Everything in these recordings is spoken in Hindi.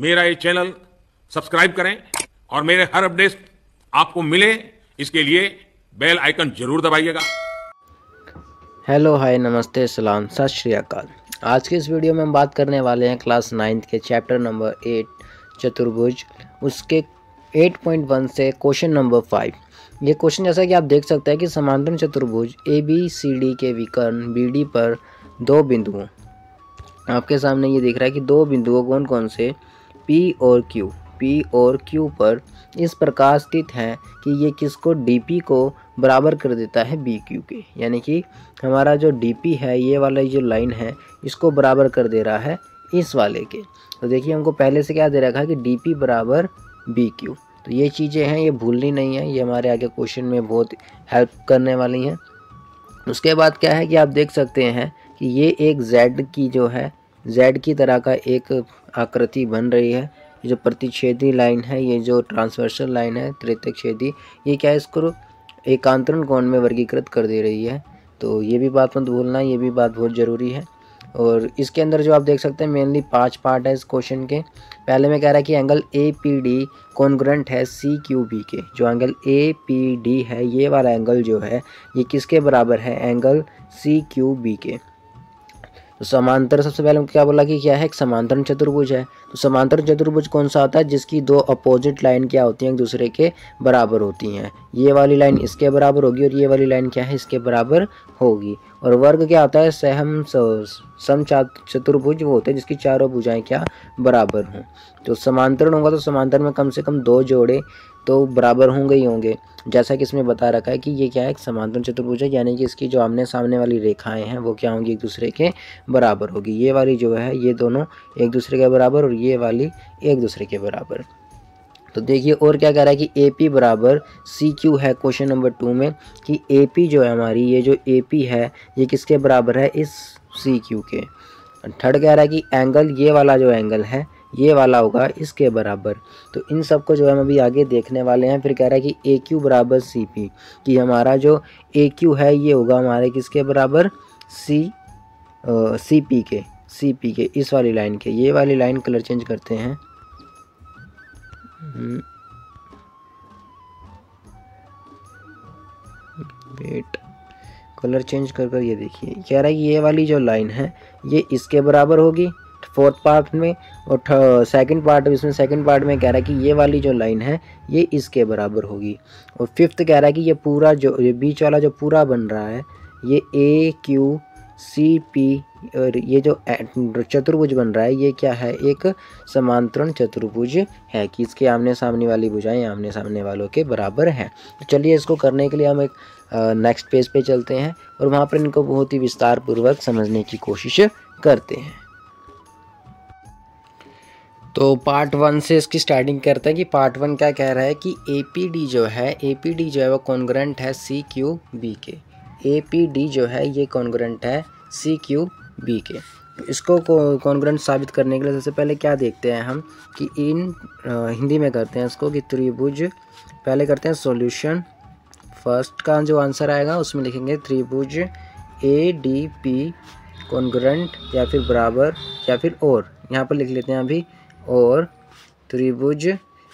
मेरा ये चैनल सब्सक्राइब करें और मेरे हर अपडेट आपको मिले, इसके लिए बेल आइकन जरूर दबाइएगा। हेलो, हाय, नमस्ते, सलाम, सत श्री अकाल। आज के इस वीडियो में हम बात करने वाले हैं क्लास 9th के चैप्टर नंबर 8 चतुर्भुज, उसके 8.1 से क्वेश्चन नंबर 5। ये क्वेश्चन जैसा कि आप देख सकते हैं कि समांतर चतुर्भुज ABCD के विकर्ण BD पर दो बिंदुओं, आपके सामने ये दिख रहा है कि दो बिंदुओं कौन कौन से P और Q पर इस प्रकार स्थित हैं कि ये किसको DP को बराबर कर देता है BQ के, यानी कि हमारा जो DP है, ये वाला जो लाइन है, इसको बराबर कर दे रहा है इस वाले के। तो देखिए हमको पहले से क्या दे रखा है कि DP बराबर BQ। तो ये चीज़ें हैं, ये भूलनी नहीं है, ये हमारे आगे क्वेश्चन में बहुत हेल्प करने वाली हैं। उसके बाद क्या है कि आप देख सकते हैं कि ये एक Z की जो है, Z की तरह का एक आकृति बन रही है। जो प्रतिच्छेदी लाइन है, ये जो ट्रांसवर्सल लाइन है, त्रितछेदी, ये क्या है, इसको एकांतरण कोण में वर्गीकृत कर दे रही है। तो ये भी बात मत भूलना, ये भी बात बहुत ज़रूरी है। और इसके अंदर जो आप देख सकते हैं मेनली 5 पार्ट है इस क्वेश्चन के। पहले में कह रहा है कि एंगल APD कॉन्ग्रुएंट है CQB के। जो एंगल APD है, ये वाला एंगल जो है, ये किसके बराबर है, एंगल CQB के। तो समांतर, सबसे पहले क्या बोला कि क्या है, एक समांतर चतुर्भुज है। तो समांतर चतुर्भुज कौन सा होता है, जिसकी दो अपोजिट लाइन क्या होती हैं, एक दूसरे के बराबर होती हैं। ये वाली लाइन इसके बराबर होगी और ये वाली लाइन क्या है, इसके बराबर होगी। और वर्ग क्या होता है, सम चतुर्भुज वो होते हैं जिसकी चारों भुजाएं क्या बराबर हों। तो समांतर होगा तो समांतर में कम से कम 2 जोड़े तो बराबर होंगे ही होंगे, जैसा कि इसमें बता रखा है कि ये क्या है, एक समांतर चतुर्भुज है, यानी कि इसकी जो आमने सामने वाली रेखाएं हैं वो क्या होंगी, एक दूसरे के बराबर होगी। ये वाली जो है, ये दोनों एक दूसरे के बराबर और ये वाली एक दूसरे के बराबर। तो देखिए और क्या कह रहा है कि AP बराबर CQ है क्वेश्चन नंबर 2 में, कि AP जो है हमारी, ये जो AP है, ये किसके बराबर है, इस CQ के। थर्ड कह रहा है कि एंगल, ये वाला जो एंगल है, ये वाला होगा इसके बराबर। तो इन सब को जो है हम अभी आगे देखने वाले हैं। फिर कह रहा है कि AQ बराबर CP, कि हमारा जो AQ है ये होगा हमारे किसके बराबर, CP के, इस वाली लाइन के। ये वाली लाइन कलर चेंज करते हैं, वेट, कलर चेंज कर ये देखिए, कह रहा है कि ये वाली जो लाइन है ये इसके बराबर होगी 4th पार्ट में, और सेकंड पार्ट, इसमें सेकंड पार्ट में कह रहा है कि ये वाली जो लाइन है ये इसके बराबर होगी। और 5th कह रहा है कि ये पूरा जो ये बीच वाला जो पूरा बन रहा है, ये AQCP, और ये जो चतुर्भुज बन रहा है ये क्या है, एक समांतरण चतुर्भुज है, कि इसके आमने सामने वाली भुजाएं आमने सामने वालों के बराबर हैं। तो चलिए इसको करने के लिए हम एक नेक्स्ट पेज पे चलते हैं और वहाँ पर इनको बहुत ही विस्तार पूर्वक समझने की कोशिश करते हैं। तो पार्ट 1 से इसकी स्टार्टिंग करते हैं कि पार्ट 1 क्या कह रहा है कि APD जो है वो कॉन्ग्रुएंट है CQB के। APD जो है ये कॉन्ग्रुएंट है CQB के। इसको कॉन्ग्रुएंट साबित करने के लिए सबसे पहले क्या देखते हैं हम कि हिंदी में करते हैं इसको कि त्रिभुज, पहले करते हैं सॉल्यूशन। फर्स्ट का जो आंसर आएगा उसमें लिखेंगे त्रिभुज ADP कॉन्ग्रुएंट, या फिर बराबर, या फिर और, यहाँ पर लिख लेते हैं अभी, और त्रिभुज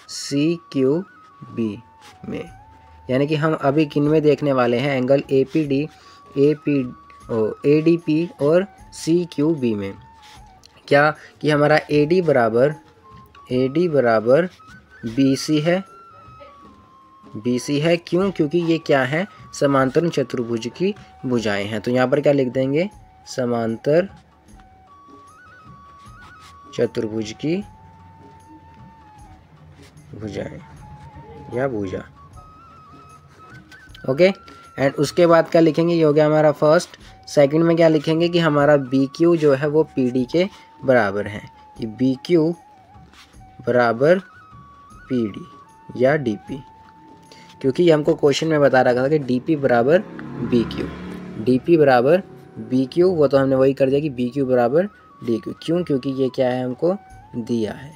CQB में। यानी कि हम अभी किन में देखने वाले हैं, एंगल ADP और CQB में। क्या कि हमारा AD बराबर BC है। क्यों, क्योंकि ये क्या है, समांतर चतुर्भुज की भुजाएं हैं। तो यहाँ पर क्या लिख देंगे, समांतर चतुर्भुज की भुजाएं या भुजा। ओके, एंड उसके बाद क्या लिखेंगे, ये हो गया हमारा फर्स्ट। सेकंड में क्या लिखेंगे कि हमारा BQ जो है वो PD के बराबर है, कि BQ बराबर PD या DP, क्योंकि हमको क्वेश्चन में बता रखा था कि DP बराबर BQ, वो तो हमने वही कर दिया कि BQ बराबर DQ। क्यों, क्योंकि ये क्या है, हमको दिया है,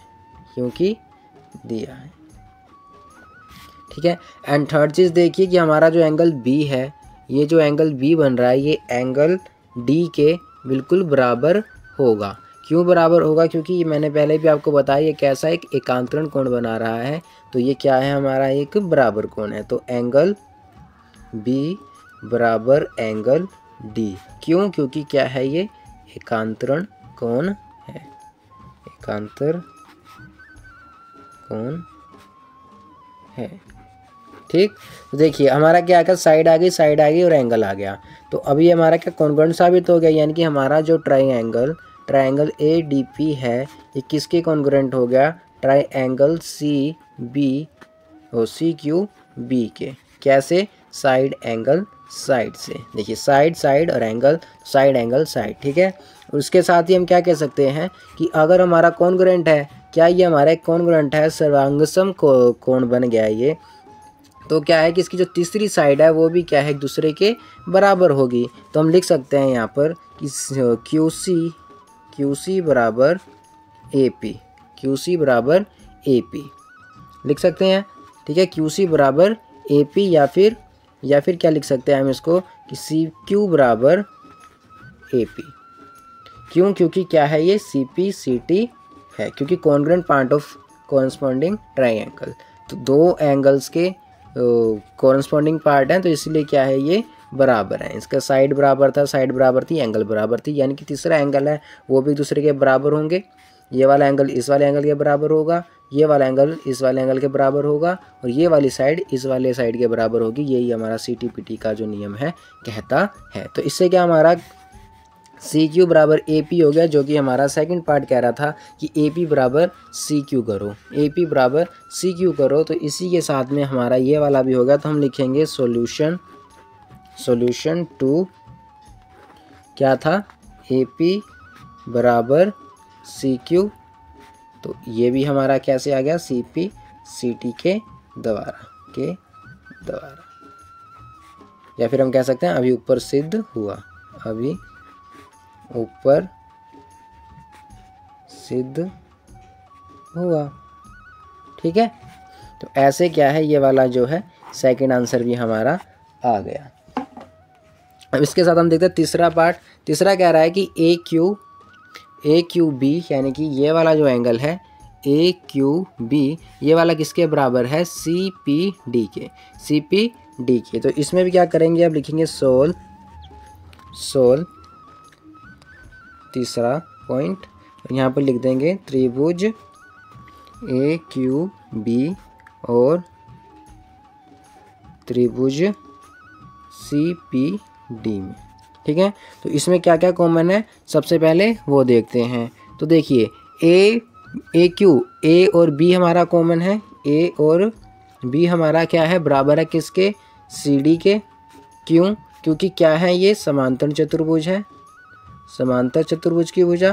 ठीक है। एंड थर्ड चीज़ देखिए कि हमारा जो एंगल B है, ये जो एंगल B बन रहा है, ये एंगल D के बिल्कुल बराबर होगा, क्यों बराबर होगा? क्योंकि मैंने पहले भी आपको बताया ये कैसा एक एकांतरण कोण बना रहा है, तो ये क्या है हमारा एक बराबर कोण है। तो एंगल बी बराबर एंगल डी। क्यों? क्योंकि क्या है ये एकांतरण कोण है, एकांतर कोण है। ठीक, तो देखिए हमारा क्या आएगा, साइड आ गई और एंगल आ गया। तो अभी हमारा क्या कॉन्ग्रुएंट साबित हो गया, यानी कि हमारा जो ट्रायंगल ए डी पी है ये किसके कॉन्ग्रुएंट हो गया? ट्रायंगल सी बी और सी क्यू बी के। कैसे? साइड एंगल साइड से। देखिए साइड साइड और एंगल साइड एंगल साइड। ठीक है, उसके साथ ही हम क्या कह सकते हैं कि अगर हमारा कॉन्ग्रुएंट है, क्या ये हमारा एक कॉन्ग्रुएंट है, सर्वांगसम कोण बन गया ये, तो क्या है कि इसकी जो तीसरी साइड है वो भी क्या है एक दूसरे के बराबर होगी। तो हम लिख सकते हैं यहाँ पर कि क्यू सी बराबर ए पी, क्यू सी बराबर ए पी लिख सकते हैं। ठीक है, क्यू सी बराबर ए पी या फिर क्या लिख सकते हैं हम इसको कि सी क्यू बराबर ए पी। क्यों? क्योंकि क्या है ये सी पी सी टी है, क्योंकि congruent part of corresponding triangle, तो दो एंगल्स के कॉरस्पॉन्डिंग पार्ट हैं, तो इसलिए क्या है ये बराबर है। इसका साइड बराबर था, साइड बराबर थी, एंगल बराबर थी, यानी कि तीसरा एंगल है वो भी एक दूसरे के बराबर होंगे। ये वाला एंगल इस वाले एंगल के बराबर होगा, ये वाला एंगल इस वाले एंगल के बराबर होगा, और ये वाली साइड इस वाले साइड के बराबर होगी। यही हमारा CTPT का जो नियम है कहता है। तो इससे क्या हमारा सी क्यू बराबर ए पी हो गया, जो कि हमारा सेकंड पार्ट कह रहा था कि ए पी बराबर सी क्यू करो, ए पी बराबर सी क्यू करो। तो इसी के साथ में हमारा ये वाला भी हो गया। तो हम लिखेंगे सॉल्यूशन टू क्या था, ए पी बराबर सी क्यू। तो ये भी हमारा कैसे आ गया, सी पी सी टी के द्वारा या फिर हम कह सकते हैं अभी ऊपर सिद्ध हुआ, अभी ऊपर सिद्ध हुआ। ठीक है, तो ऐसे क्या है ये वाला जो है सेकंड आंसर भी हमारा आ गया। अब इसके साथ हम देखते हैं तीसरा पार्ट। तीसरा कह रहा है कि ए क्यू बी, यानी कि ये वाला जो एंगल है ए क्यू बी, ये वाला किसके बराबर है, सी पी डी के। तो इसमें भी क्या करेंगे, अब लिखेंगे सोल तीसरा पॉइंट, यहाँ पर लिख देंगे त्रिभुज ए क्यू बी और त्रिभुज सी पी डी में। ठीक है, तो इसमें क्या क्या कॉमन है सबसे पहले वो देखते हैं। तो देखिए ए क्यू, ए और बी हमारा कॉमन है, ए और बी हमारा क्या है बराबर है किसके, सी डी के। क्यों? क्योंकि क्या है ये समांतर चतुर्भुज है, समांतर चतुर्भुज की भुजा।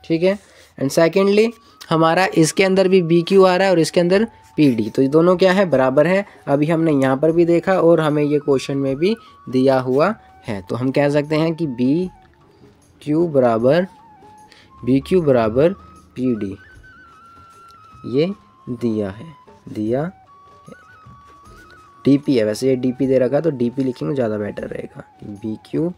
ठीक है, एंड सेकेंडली हमारा इसके अंदर भी बी क्यू आ रहा है और इसके अंदर पी डी, तो ये दोनों क्या है बराबर है। अभी हमने यहाँ पर भी देखा और हमें ये क्वेश्चन में भी दिया हुआ है। तो हम कह सकते हैं कि बी क्यू बराबर पी डी, ये दिया है डीपी है। वैसे ये डीपी दे रखा है तो डीपी लिखेंगे ज़्यादा बेटर रहेगा, बी क्यू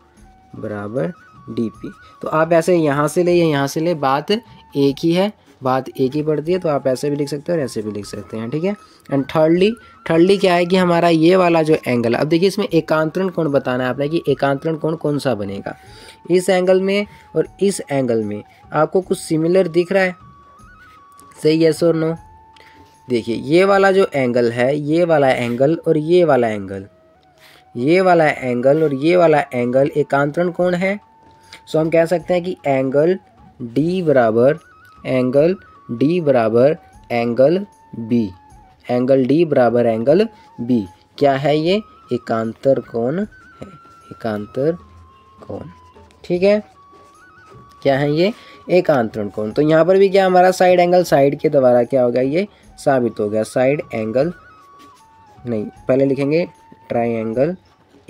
बराबर डीपी। तो आप ऐसे यहाँ से ले या यहाँ से ले, बात एक ही है, बात एक ही पड़ती है। तो आप ऐसे भी लिख सकते हैं और ऐसे भी लिख सकते हैं। ठीक है, एंड थर्डली क्या है कि हमारा ये वाला जो एंगल, अब देखिए इसमें एकांतरण कोण बताना है आपने कि एकांतरण कोण कौन सा बनेगा। इस एंगल में और इस एंगल में आपको कुछ सिमिलर दिख रहा है, सही यस और नो। देखिए ये वाला जो एंगल है, ये वाला एंगल और ये वाला एंगल, ये वाला एंगल और ये वाला एंगल एकांतरण कोण है। सो हम कह सकते हैं कि एंगल डी बराबर एंगल बी, एंगल डी बराबर एंगल बी क्या है, ये एकांतर कोण है, एकांतर कोण। ठीक है, क्या है ये एकांतरण कोण। तो यहाँ पर भी क्या हमारा साइड एंगल साइड के द्वारा क्या होगा ये साबित हो गया, साइड एंगल नहीं, पहले लिखेंगे triangle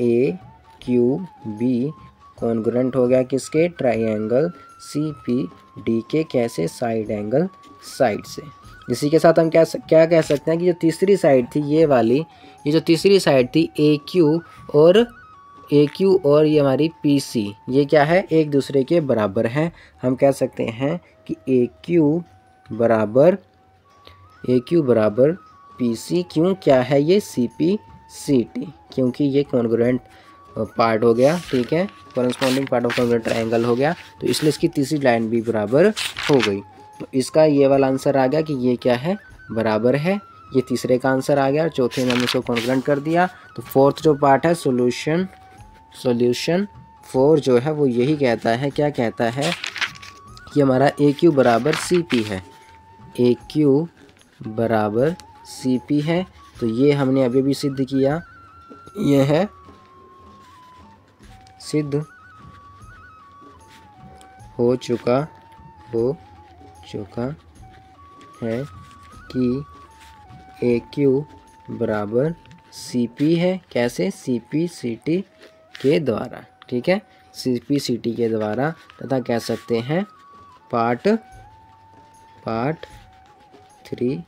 A Q B congruent हो गया किसके, ट्राइंगल सी पी डी के। कैसे, साइड एंगल साइड से। इसी के साथ हम क्या कह सकते हैं कि जो तीसरी साइड थी ये वाली, ये जो तीसरी साइड थी AQ और ये हमारी PC, ये क्या है, एक दूसरे के बराबर हैं। हम कह सकते हैं कि AQ बराबर PC, क्यों, क्या है ये, CPCT, क्योंकि ये कॉन्ग्रुएंट पार्ट हो गया, ठीक है, corresponding part of congruent triangle हो गया, तो इसलिए इसकी तीसरी लाइन भी बराबर हो गई। तो इसका ये वाला आंसर आ गया कि ये क्या है, बराबर है। ये तीसरे का आंसर आ गया और चौथे में हमने इसको कॉन्ग्रुएंट कर दिया। तो फोर्थ जो पार्ट है सॉल्यूशन 4 जो है वो यही कहता है, क्या कहता है कि हमारा AQ बराबर CP है, AQ बराबर CP है। तो ये हमने अभी भी सिद्ध किया, ये है सिद्ध हो चुका है कि AQ बराबर CP है, कैसे, CPCT के द्वारा, ठीक है, CPCT के द्वारा, तथा कह सकते हैं पार्ट 3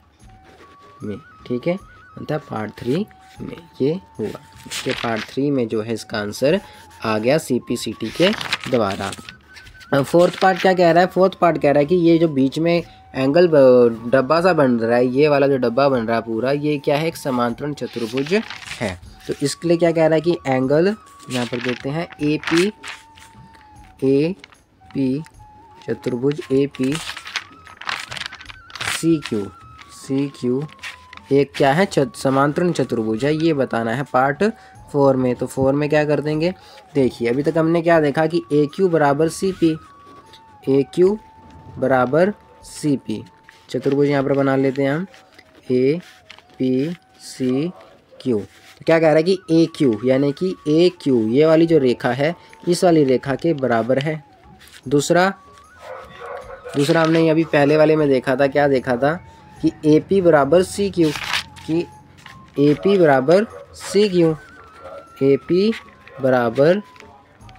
में, ठीक है, अतः पार्ट 3 में ये हुआ। इसके पार्ट 3 में जो है इसका आंसर आ गया CPCT के द्वारा। फोर्थ पार्ट क्या कह रहा है, फोर्थ पार्ट कह रहा है कि ये जो बीच में एंगल डब्बा सा बन रहा है, ये वाला जो डब्बा बन रहा है पूरा, ये क्या है, एक समांतरण चतुर्भुज है। तो इसके लिए क्या कह रहा है कि एंगल, यहाँ पर देखते हैं AP चतुर्भुज APCQ एक क्या है, समांतरण चतुर्भुज है, ये बताना है पार्ट 4 में। तो 4 में क्या कर देंगे, देखिए अभी तक हमने क्या देखा कि AQ बराबर CP, चतुर्भुज यहाँ पर बना लेते हैं हम APCQ। तो क्या कह रहा है कि AQ यानी कि AQ ये वाली जो रेखा है इस वाली रेखा के बराबर है। दूसरा हमने अभी पहले वाले में देखा था, क्या देखा था कि AP बराबर CQ, कि AP बराबर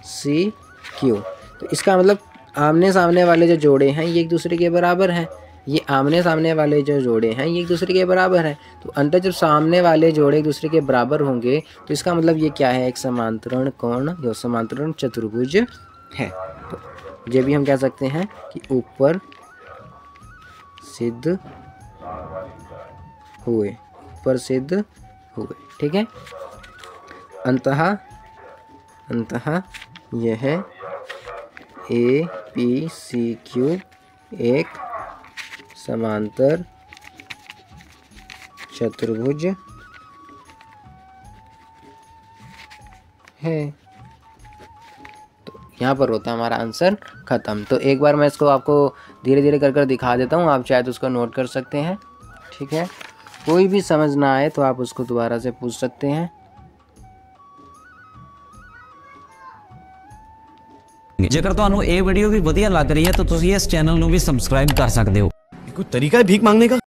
CQ। तो इसका मतलब आमने सामने वाले जो जोड़े हैं ये एक दूसरे के बराबर हैं, ये आमने सामने वाले जो जोड़े हैं ये एक दूसरे के बराबर हैं। तो अंतर जब सामने वाले जोड़े एक दूसरे के बराबर होंगे तो इसका मतलब ये क्या है, एक समांतरण कोण जो समांतरण चतुर्भुज है। तो ये भी हम कह सकते हैं कि ऊपर सिद्ध हुए, ठीक है। अंततः यह APCQ एक समांतर चतुर्भुज है। तो यहाँ पर होता है हमारा आंसर ख़त्म। तो एक बार मैं इसको आपको धीरे धीरे कर दिखा देता हूँ, आप चाहे तो उसको नोट कर सकते हैं, ठीक है। कोई भी समझ ना आए तो आप उसको दोबारा से पूछ सकते हैं। जेकर ਤੁਹਾਨੂੰ ਇਹ ਵੀਡੀਓ ਵੀ ਵਧੀਆ ਲੱਗ ਰਹੀ ਹੈ ਤਾਂ ਤੁਸੀਂ ਇਸ ਚੈਨਲ ਨੂੰ ਵੀ ਸਬਸਕ੍ਰਾਈਬ ਕਰ ਸਕਦੇ ਹੋ। कोई तरीका है भीख मांगने का?